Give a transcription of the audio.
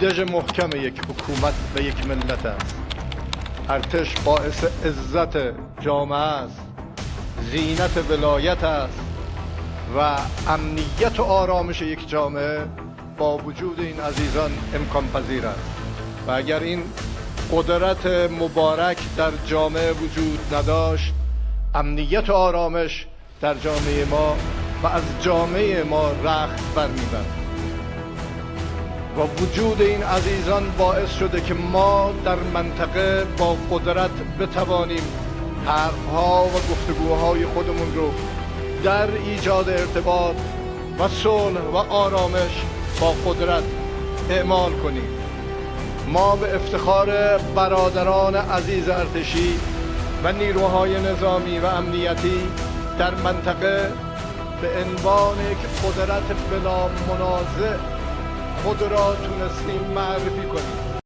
دژ محکم یک حکومت و یک ملت است. ارتش باعث عزت جامعه است، زینت ولایت است و امنیت و آرامش یک جامعه با وجود این عزیزان امکان پذیر است. و اگر این قدرت مبارک در جامعه وجود نداشت، امنیت و آرامش در جامعه ما و از جامعه ما رخت برمی‌برد. و وجود این عزیزان باعث شده که ما در منطقه با قدرت بتوانیم حرفها و گفتگوهای خودمون رو در ایجاد ارتباط و صلح و آرامش با قدرت اعمال کنیم. ما به افتخار برادران عزیز ارتشی و نیروهای نظامی و امنیتی در منطقه به عنوان یک قدرت بلا منازع خود را تونستیم معرفی کنیم.